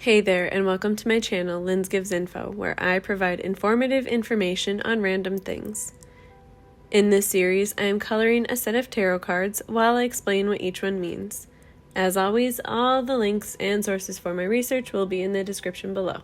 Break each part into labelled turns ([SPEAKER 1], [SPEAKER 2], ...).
[SPEAKER 1] Hey there, and welcome to my channel, Linz Gives Info, where I provide informative information on random things. In this series, I am coloring a set of tarot cards while I explain what each one means. As always, all the links and sources for my research will be in the description below.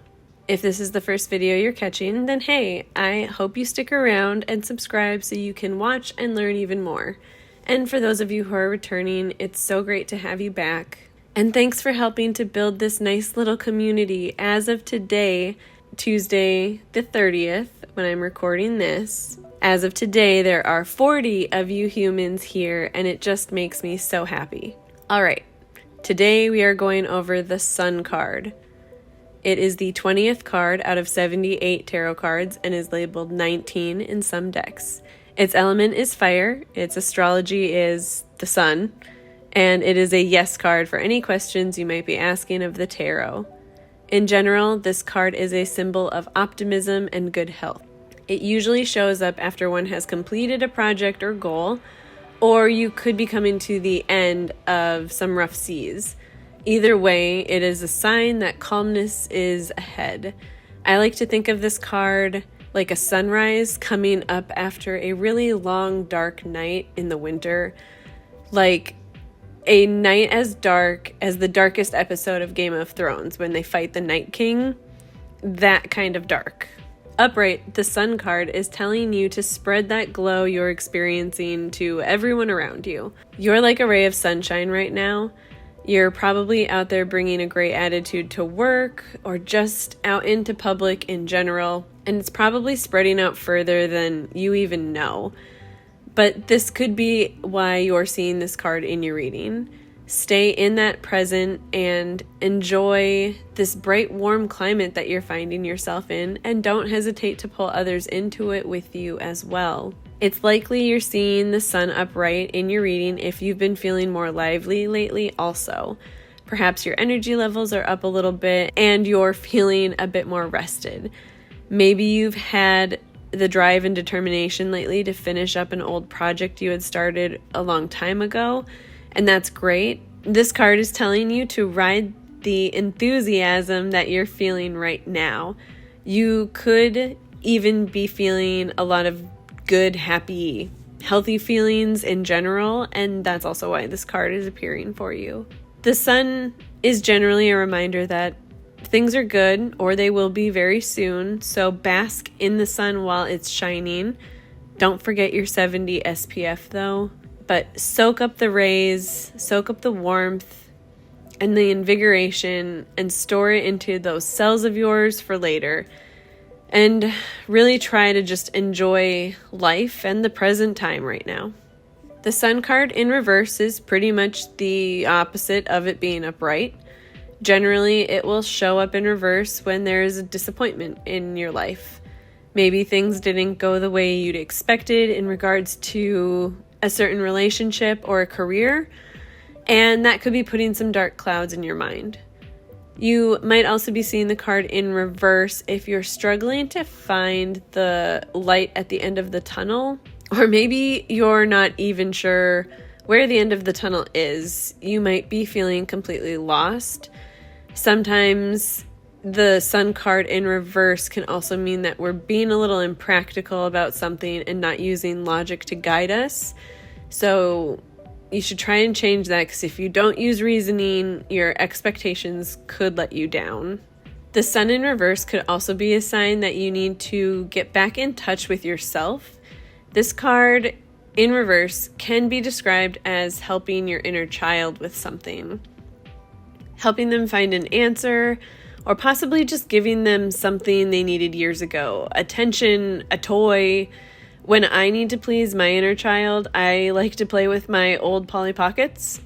[SPEAKER 1] If this is the first video you're catching, then hey, I hope you stick around and subscribe so you can watch and learn even more. And for those of you who are returning, it's so great to have you back. And thanks for helping to build this nice little community. As of today, Tuesday the 30th, when I'm recording this, as of today, there are 40 of you humans here, and it just makes me so happy. All right, today we are going over the Sun card. It is the 20th card out of 78 tarot cards and is labeled 19 in some decks. Its element is fire, its astrology is the sun, and it is a yes card for any questions you might be asking of the tarot. In general, this card is a symbol of optimism and good health. It usually shows up after one has completed a project or goal, or you could be coming to the end of some rough seas. Either way, it is a sign that calmness is ahead. I like to think of this card like a sunrise coming up after a really long, dark night in the winter, like a night as dark as the darkest episode of Game of Thrones when they fight the Night King. That kind of dark. Upright, the Sun card is telling you to spread that glow you're experiencing to everyone around you. You're like a ray of sunshine right now. You're probably out there bringing a great attitude to work or just out into public in general, and it's probably spreading out further than you even know. But this could be why you're seeing this card in your reading. Stay in that present and enjoy this bright, warm climate that you're finding yourself in, and don't hesitate to pull others into it with you as well. It's likely you're seeing the sun upright in your reading if you've been feeling more lively lately also. Perhaps your energy levels are up a little bit and you're feeling a bit more rested. Maybe you've had the drive and determination lately to finish up an old project you had started a long time ago, and that's great. This card is telling you to ride the enthusiasm that you're feeling right now. You could even be feeling a lot of good, happy, healthy feelings in general, and that's also why this card is appearing for you. The sun is generally a reminder that things are good, or they will be very soon, so bask in the sun while it's shining. Don't forget your 70 SPF though, but soak up the rays, soak up the warmth and the invigoration, and store it into those cells of yours for later. And really try to just enjoy life and the present time right now. The Sun card in reverse is pretty much the opposite of it being upright. Generally, it will show up in reverse when there is a disappointment in your life. Maybe things didn't go the way you'd expected in regards to a certain relationship or a career, and that could be putting some dark clouds in your mind. You might also be seeing the card in reverse if you're struggling to find the light at the end of the tunnel, or maybe you're not even sure where the end of the tunnel is. You might be feeling completely lost. Sometimes the Sun card in reverse can also mean that we're being a little impractical about something and not using logic to guide us. So you should try and change that, because if you don't use reasoning, your expectations could let you down. The sun in reverse could also be a sign that you need to get back in touch with yourself. This card in reverse can be described as helping your inner child with something. Helping them find an answer, or possibly just giving them something they needed years ago. Attention, a toy. When I need to please my inner child, I like to play with my old Polly Pockets,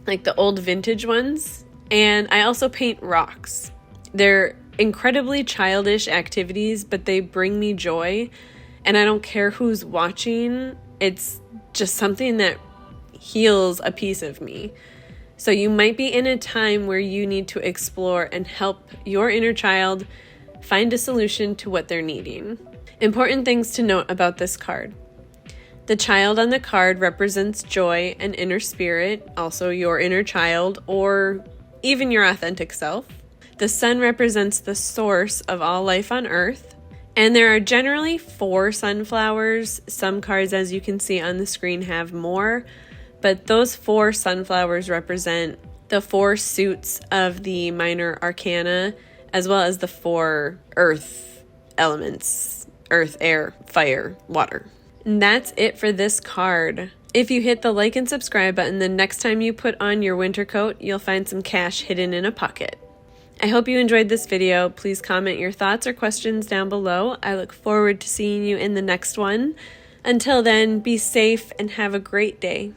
[SPEAKER 1] like the old vintage ones, and I also paint rocks. They're incredibly childish activities, but they bring me joy, and I don't care who's watching. It's just something that heals a piece of me. So you might be in a time where you need to explore and help your inner child find a solution to what they're needing. Important things to note about this card. The child on the card represents joy and inner spirit, also your inner child or even your authentic self. The sun represents the source of all life on Earth. And there are generally 4 sunflowers. Some cards, as you can see on the screen, have more. But those 4 sunflowers represent the 4 suits of the minor arcana, as well as the 4 earth elements: earth, air, fire, water. And that's it for this card. If you hit the like and subscribe button, the next time you put on your winter coat, you'll find some cash hidden in a pocket. I hope you enjoyed this video. Please comment your thoughts or questions down below. I look forward to seeing you in the next one. Until then, be safe and have a great day.